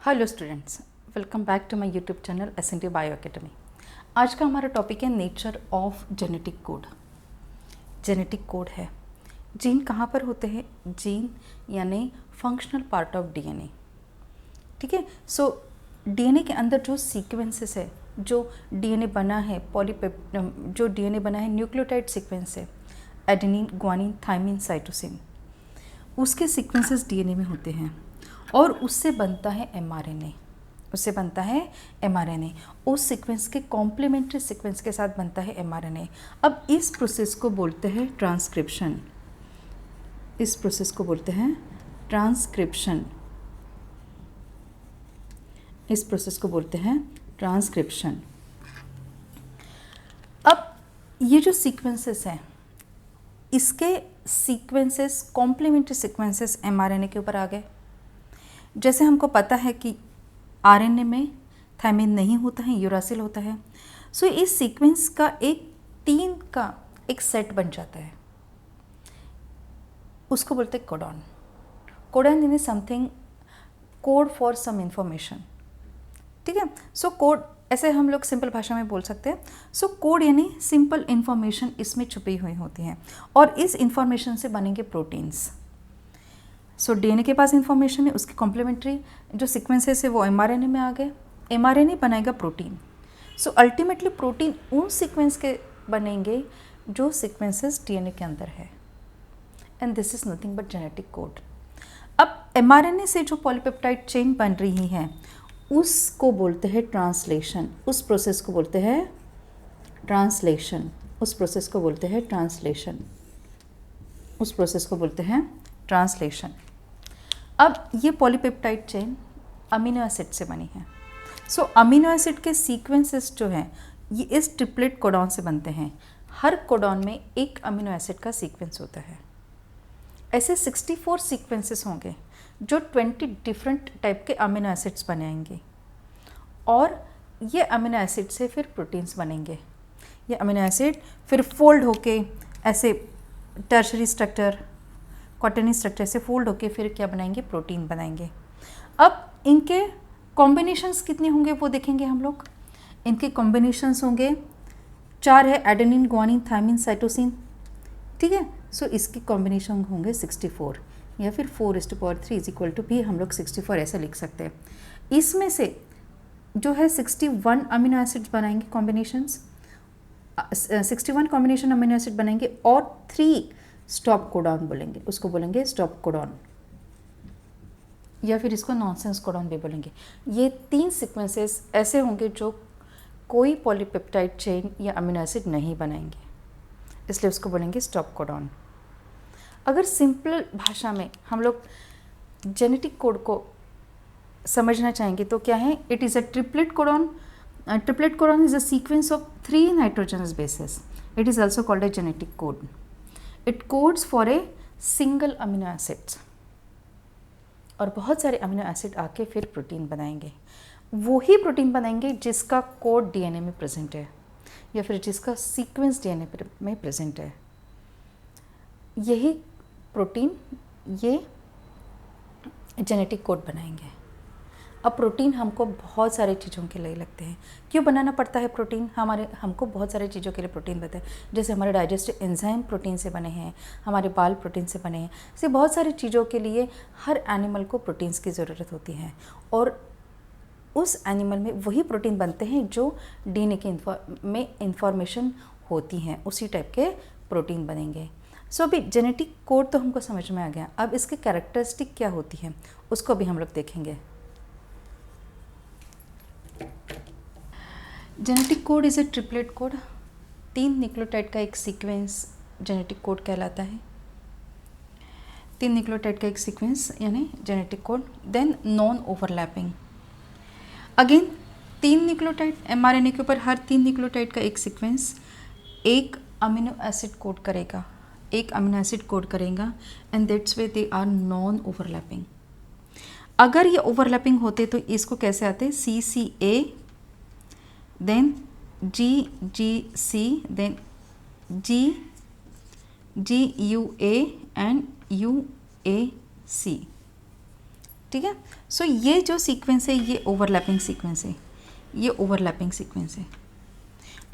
Hello students, welcome back to my YouTube channel SNT bio academy. आज का हमारा topic है nature of genetic code. Genetic code है, gene कहाँ पर होते हैं? जीन यानी फंक्शनल पार्ट ऑफ डीएनए। ठीक है, सो डीएनए के अंदर जो सीक्वेंसेस है, जो डीएनए बना है जो डीएनए बना है न्यूक्लियोटाइड सीक्वेंस है, एडेनिन, ग्वानिन, थाइमिन, साइटोसिन, उसके सीक्वेंसेस डीएनए में होते हैं और उससे बनता है एमआरएनए। उस सीक्वेंस के कॉम्प्लीमेंट्री सीक्वेंस के साथ बनता है एमआरएनए। अब इस प्रोसेस को बोलते हैं ट्रांसक्रिप्शन। इस प्रोसेस को बोलते हैं ट्रांसक्रिप्शन। अब ये जो सीक्वेंसेस हैं, इसके सीक्वेंसेस, कॉम्प्लीमेंट्री सीक्वेंसेस एमआरएनए के ऊपर आ गए। जैसे हमको पता है कि आरएनए में थायमिन नहीं होता है, यूरासिल होता है। सो इस सीक्वेंस का एक 3 का एक सेट बन जाता है, उसको बोलते हैं कोडॉन। कोडॉन यानी something, code for some information. ठीक है, सो कोड ऐसे हम लोग सिंपल भाषा में बोल सकते हैं। सो कोड यानी सिंपल इंफॉर्मेशन इसमें छुपी हुई होती है और इस इंफॉर्मेशन से बनेंगे प्रोटीन्स। सो डीएनए के पास इंफॉर्मेशन है, उसके कॉम्प्लीमेंट्री जो सीक्वेंसेस है वो एमआरएनए में आ गए। एमआरएनए बनाएगा प्रोटीन। सो अल्टीमेटली प्रोटीन उन सीक्वेंस के बनेंगे जो सीक्वेंसेस डीएनए के अंदर है, and this is nothing but genetic code. अब एमआरएनए से जो पॉलीपेप्टाइड चेन बन रही है उसको बोलते हैं ट्रांसलेशन। उस प्रोसेस को बोलते हैं ट्रांसलेशन। अब ये पॉलीपेप्टाइड चेन अमीनो एसिड से बनी है। सो अमीनो एसिड के सीक्वेंसेस जो हैं ये इस ट्रिपलेट कोडॉन से बनते हैं। हर कोडॉन में एक अमीनो एसिड का सीक्वेंस होता है। ऐसे 64 सीक्वेंसेस होंगे जो 20 डिफरेंट टाइप के अमीनो एसिड्स बनाएंगे और ये अमीनो एसिड से फिर प्रोटीन्स बनेंगे। ये अमीनो एसिड फिर फोल्ड होके ऐसे टर्शरी स्ट्रक्चर, क्वाटर्नरी स्ट्रक्चर से फोल्ड होके फिर क्या बनाएंगे? प्रोटीन बनाएंगे। अब इनके कॉम्बिनेशंस कितने होंगे वो देखेंगे हम लोग। इनके कॉम्बिनेशंस होंगे 4 है, एडेनिन, ग्वानिन, थायमिन, साइटोसिन। ठीक है, सो इसके कॉम्बिनेशन होंगे 64 या फिर 4:3 भी हम लोग 64 ऐसा लिख सकते हैं। इसमें से जो है 61 अमीनो एसिड्स बनाएंगे कॉम्बिनेशंस, 61 कॉम्बिनेशन अमीनो एसिड बनाएंगे और 3 स्टॉप कोडॉन बोलेंगे, उसको बोलेंगे स्टॉप कोडॉन या फिर इसको नॉनसेंस कोडॉन भी बोलेंगे। ये 3 सीक्वेंसेस ऐसे होंगे जो कोई पॉलीपेप्टाइड चेन या अमीनो एसिड नहीं बनाएंगे, इसलिए उसको बोलेंगे स्टॉप कोडॉन। अगर सिंपल भाषा में हम लोग जेनेटिक कोड को समझना चाहेंगे तो क्या है? It is a triplet codon. Triplet codon is a sequence of 3 nitrogenous bases. It is also called a genetic code. It codes for a single amino acids और बहुत सारे अमीनो एसिड आके फिर प्रोटीन बनाएंगे। वही प्रोटीन बनाएंगे जिसका code DNA में प्रेजेंट है या फिर जिसका सीक्वेंस डीएनए में प्रेजेंट है। यही प्रोटीन ये जेनेटिक कोड बनाएंगे। अब प्रोटीन हमको बहुत सारे चीज़ों के लिए लगते हैं। क्यों बनाना पड़ता है प्रोटीन? हमको बहुत सारे चीज़ों के लिए प्रोटीन बनता है। जैसे हमारे डाइजेस्टिव एंजाइम प्रोटीन से बने हैं, हमारे बाल प्रोटीन से बने हैं। ऐसे बहुत सारी चीज़ों के लिए हर एनिमल को प्रोटीन्स की ज़रूरत होती है और उस एनिमल में वही प्रोटीन बनते हैं जो डीएनए के में इंफॉर्मेशन होती हैं, उसी टाइप के प्रोटीन बनेंगे। सो अभी जेनेटिक कोड तो हमको समझ में आ गया। अब इसके कैरेक्टरिस्टिक क्या होती है उसको भी हम लोग देखेंगे। Genetic code is a triplet code. 3 nucleotide का एक सीक्वेंस जेनेटिक कोड कहलाता है। 3 न्यूक्लियोटाइड का एक सीक्वेंस यानी genetic code. Then non overlapping. Again 3 nucleotide, mRNA के ऊपर हर 3 न्यूक्लियोटाइड का एक सीक्वेंस एक अमीनो एसिड कोड करेगा, and that's way they are non overlapping. अगर ये ओवरलैपिंग होते तो इसको कैसे आते? CCA, then GGC, then GUA and UAC। ठीक है। सो ये जो सीक्वेंस है ये ओवरलैपिंग सीक्वेंस है, ये ओवरलैपिंग सीक्वेंस है,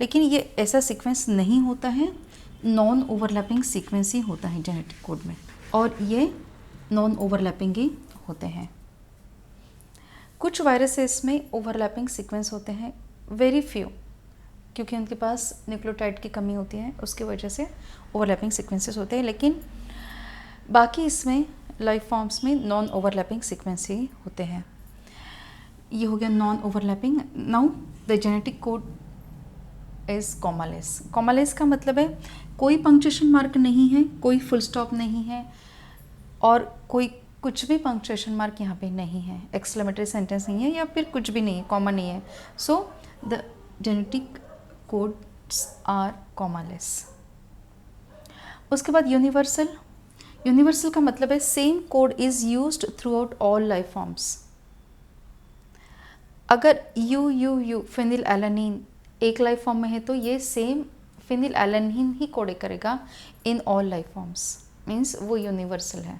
लेकिन ये ऐसा सीक्वेंस नहीं होता है, नॉन ओवरलैपिंग सीक्वेंस ही होता है जेनेटिक कोड में, और ये नॉन ओवरलैपिंग ही होते हैं। कुछ वायरसेस में ओवरलैपिंग सीक्वेंस होते हैं, वेरी फ्यू, क्योंकि उनके पास न्यूक्लियोटाइड की कमी होती है, उसकी वजह से ओवरलैपिंग सीक्वेंसेस होते हैं, लेकिन बाकी इसमें लाइफ फॉर्म्स में नॉन ओवरलैपिंग सीक्वेंस ही होते हैं। ये हो गया non overlapping. Now the genetic code is commaless. Commaless का मतलब है कोई पंक्चुएशन मार्क नहीं है, कोई फुल स्टॉप नहीं है, और कोई कुछ भी पंक्चुएशन मार्क यहाँ पे नहीं है, एक्सक्लेमेटरी सेंटेंस नहीं है, या फिर कुछ भी नहीं है, कॉमा नहीं है। So the genetic codes are commaless. उसके बाद यूनिवर्सल। यूनिवर्सल का मतलब है same code is used throughout all life forms. अगर यू फिनिल एलानिन एक लाइफ फॉर्म में है तो ये सेम फिनिल एलानिन ही कोड करेगा in all life forms, means वो यूनिवर्सल है।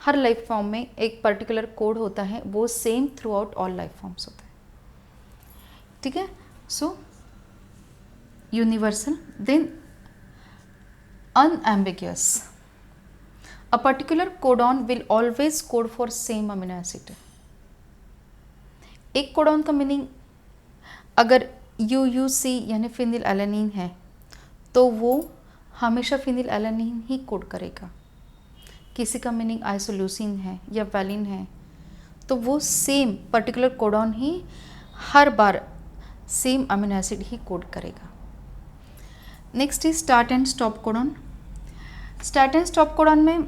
हर लाइफ फॉर्म में एक पर्टिकुलर कोड होता है, वो same throughout all life forms होता है, ठीक है। So universal. Then unambiguous. A particular codon will always code for same amino acid. एक कोडॉन का मीनिंग अगर UUC यानी फिनिल एलानिन है तो वो हमेशा फिनिल एलानिन ही कोड करेगा। किसी का मीनिंग आइसोल्यूसिन है या वैलिन है तो वो सेम पर्टिकुलर कोडॉन ही हर बार सेम अमीनो एसिड ही कोड करेगा। Next is start and stop codon. Start and stop codon में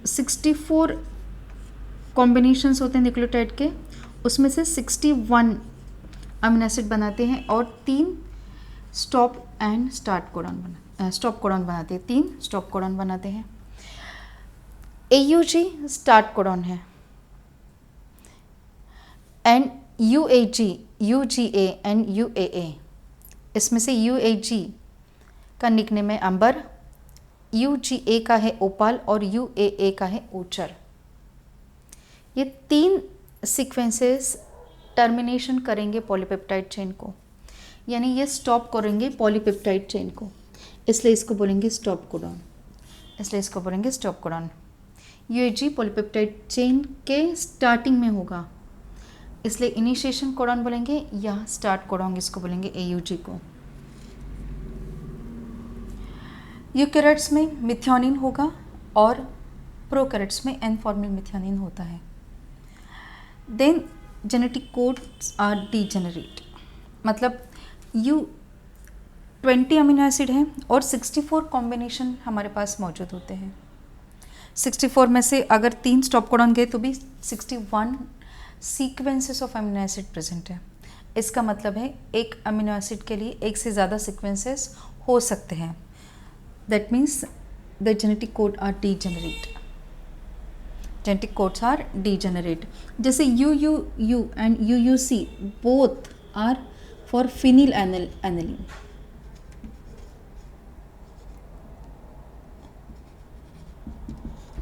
64 कॉम्बिनेशंस होते हैं न्यूक्लियोटाइड के, उसमें से 61 अमीनो एसिड बनाते हैं और 3 stop and start codon stop codon बनाते हैं, 3 स्टॉप कोडॉन बनाते हैं। AUG स्टार्ट कोडॉन है, and UAG, UGA and UAA, इसमें से UAG का निकनेम है अंबर, UGA का है ओपाल और UAA का है ऊचर। ये 3 सीक्वेंसेस टर्मिनेशन करेंगे पॉलीपेप्टाइड चेन को, यानी ये स्टॉप करेंगे पॉलीपेप्टाइड चेन को, इसलिए इसको बोलेंगे स्टॉप कोडॉन, इसलिए इसको बोलेंगे stop codon. UAG polypeptide chain के स्टार्टिंग में होगा, इसलिए इनिशिएशन कोडॉन बोलेंगे, या स्टार्ट कोडॉन इसको बोलेंगे AUG को। यूकैरियोट्स में मिथ्योनिन होगा और प्रोकैरियोट्स में एन फॉर्मिल मिथ्योनिन होता है। Then genetic codes are degenerate, मतलब 20 अमीनो एसिड हैं और 64 कॉम्बिनेशन हमारे पास मौजूद होते हैं। 64 में से अगर 3 स्टॉप कोडॉन गए तो भी 61 sequences of amino acid present है। इसका मतलब है एक अमीनो एसिड के लिए एक से ज़्यादा सीक्वेंसेस हो सकते हैं। That means the genetic code are degenerate. Genetic codes are degenerate. जैसे UUU and UUC both are for phenylalanine.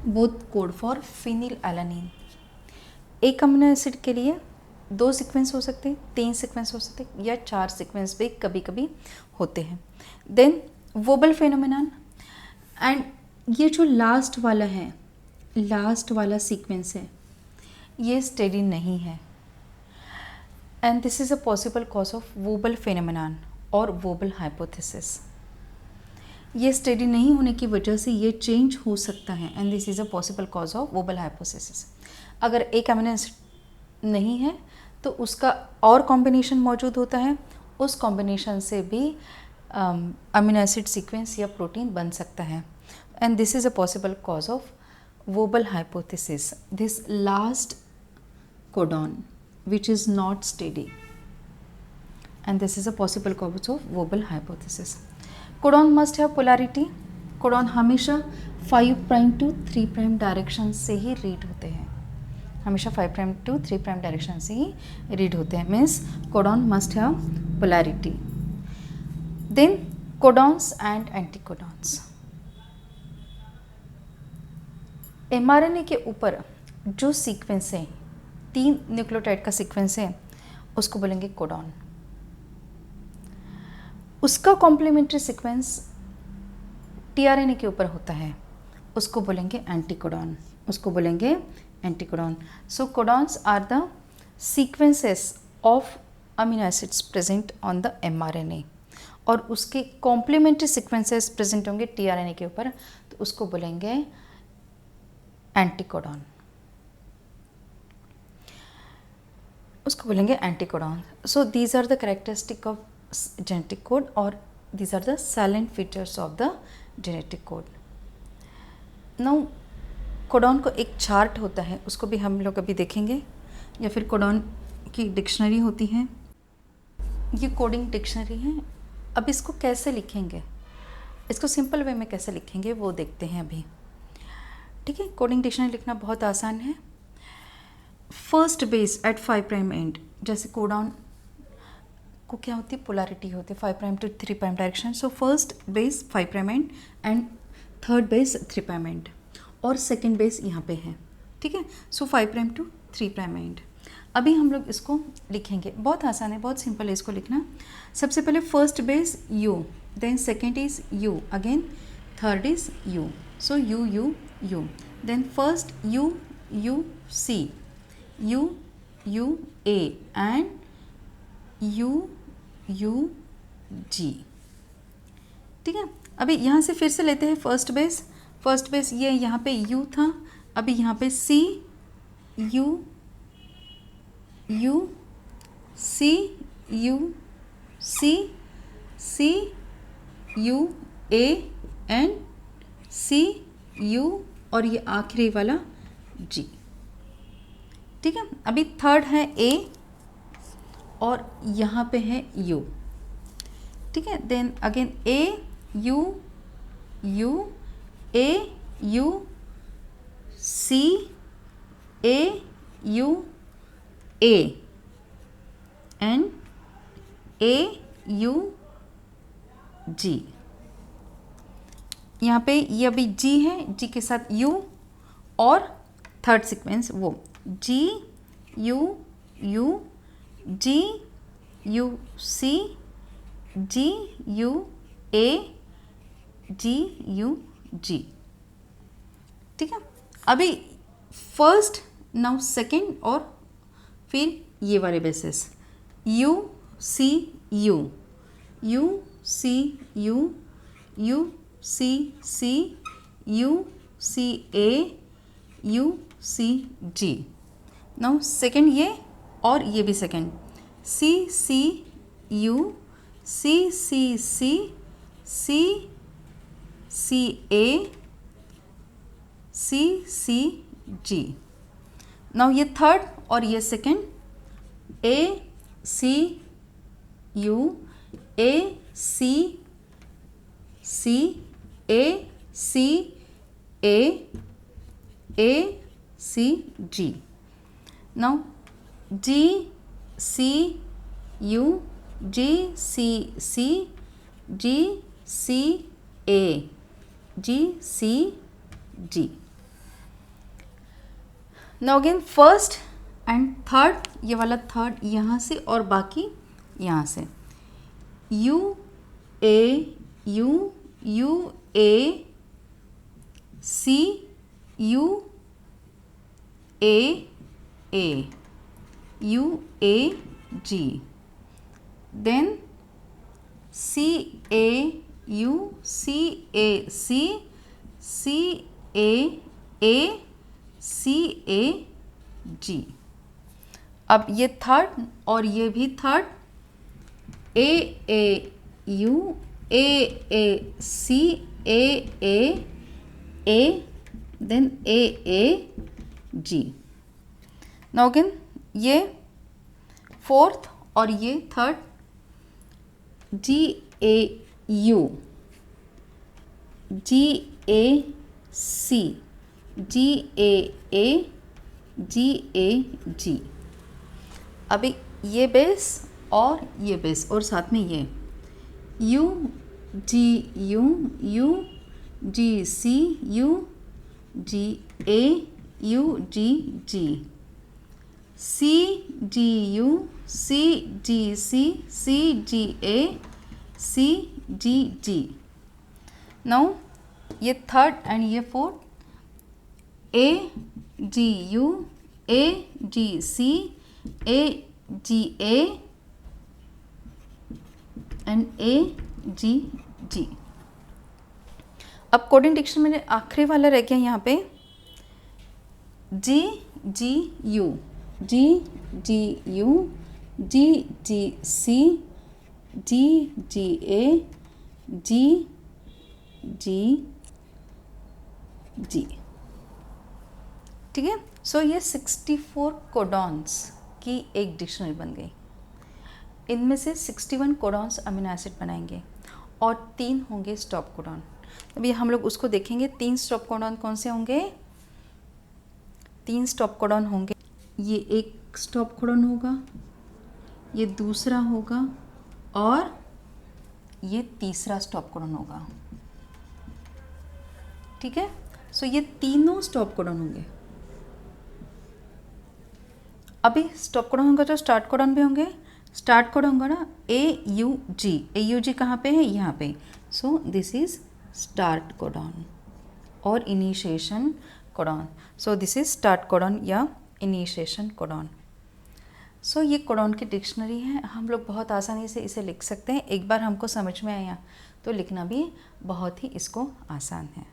Both code for phenylalanine. एक अमीनो एसिड के लिए 2 सीक्वेंस हो सकते हैं, 3 सीक्वेंस हो सकते हैं, या 4 सीक्वेंस भी कभी कभी होते हैं। देन वोबल फेनोमेनन, एंड ये जो लास्ट वाला है, लास्ट वाला सीक्वेंस है, ये स्टेडी नहीं है, and this is a possible cause of wobble phenomenon और वोबल हाइपोथेसिस। ये स्टेडी नहीं होने की वजह से ये चेंज हो सकता है, and this is a possible cause of wobble hypothesis. अगर एक अमीनो एसिड नहीं है तो उसका और कॉम्बिनेशन मौजूद होता है, उस कॉम्बिनेशन से भी अमीनो एसिड सीक्वेंस या प्रोटीन बन सकता है, and this is a possible cause of wobble hypothesis, this last codon which is not steady, and this is a possible cause of wobble hypothesis. Codon must have polarity. Codon हमेशा 5 prime to 3 prime direction से ही read होते हैं, हमेशा 5 prime to 3 prime direction से ही read होते हैं, means codon must have polarity. Then codons and anticodons. mRNA के ऊपर जो सीक्वेंस है, 3 न्यूक्लियोटाइड का सीक्वेंस है, उसको बोलेंगे कोडॉन। उसका कॉम्प्लीमेंट्री सीक्वेंस टीआरएनए के ऊपर होता है, उसको बोलेंगे एंटीकोडॉन, उसको बोलेंगे anticodon. So codons are the sequences of amino acids present on the mRNA, और उसके कॉम्प्लीमेंट्री सीक्वेंसेस प्रेजेंट होंगे टीआरएनए के ऊपर, तो उसको बोलेंगे एंटीकोडॉन, उसको बोलेंगे anticodon. So these are the characteristic of genetic code, और these are the silent features of the genetic code. Now codon को एक चार्ट होता है, उसको भी हम लोग अभी देखेंगे, या फिर कोडॉन की डिक्शनरी होती है। ये कोडिंग डिक्शनरी है। अब इसको कैसे लिखेंगे, इसको सिंपल वे में कैसे लिखेंगे वो देखते हैं अभी, ठीक है। कोडिंग डिक्शनरी लिखना बहुत आसान है। First base at 5 prime end, जैसे कोडॉन को क्या होती है, पोलैरिटी होती है 5 prime to 3 prime direction. So first base 5 prime end third base 3 prime end, और सेकेंड बेस यहाँ पे है, ठीक है। So 5 prime to 3 prime end. अभी हम लोग इसको लिखेंगे, बहुत आसान है, बहुत सिंपल है इसको लिखना। सबसे पहले first base U, then second is U, again third is U, so U U U, then first U U C, U U A, and U U G, ठीक है। अभी यहाँ से फिर से लेते हैं फर्स्ट बेस ये यहाँ पे यू था, अभी यहाँ पे C U U C U C C U A and C U, और ये आखिरी वाला जी, ठीक है। अभी थर्ड है ए, और यहाँ पे है यू, ठीक है। Then again A U U A U C A U A and A U G. यहाँ पे ये अभी जी है, जी के साथ यू, और थर्ड सीक्वेंस वो G U U G U C G U A G U G, ठीक है। अभी फर्स्ट, नाउ सेकेंड, और फिर ये वाले bases U C U U C U U C C U C A U C G. Now second ये, और ये भी second C C U C C C C C A C C G. Now ये third और ये second A C U A C C A C A C G. Now G C U G C C G C A G C G. Now again first and third, ये वाला third यहाँ से और बाकी यहाँ से U A C U A U A G. Then C A U C A C C A C A G. अब ये थर्ड और ये भी third A U A C A then A G. Now again ये fourth और ये third जी ए U G ए C जी ए जी ए जी। अभी ये बेस और ये बेस और साथ में ये U G U G C U G A UGG, CGU, CGC, CGA, CGG. Now ये थर्ड एंड ये fourth, AGU, AGC, AGA and AGG. अब कोडिंग डिक्शनरी में आखिरी वाला रह गया यहाँ पे GGU, GGU, GGC, GGA, GGG. ठीक है. सो ये 64 कोडॉन्स की एक डिक्शनरी बन गई. इनमें से 61 कोडॉन्स अमीनो एसिड बनाएंगे और 3 होंगे स्टॉप कोडॉन. अभी हम लोग उसको देखेंगे. 3 स्टॉप कोडॉन कौन से होंगे? 3 स्टॉप कोडॉन होंगे. ये एक स्टॉप कोडॉन होगा, ये दूसरा होगा और ये तीसरा स्टॉप कोडॉन होगा. ठीक है. सो ये तीनों स्टॉप कोडॉन होंगे. अभी स्टॉप कोडॉन होगा तो स्टार्ट कोडॉन भी होंगे. स्टार्ट कोडॉन होगा ना AUG. AUG कहाँ पे है? यहाँ पे. So this is start codon और initiation codon. So this is start codon या इनिशिएशन कोडॉन. सो ये कोडॉन की डिक्शनरी है. हम लोग बहुत आसानी से इसे लिख सकते हैं. एक बार हमको समझ में आया तो लिखना भी बहुत ही इसको आसान है.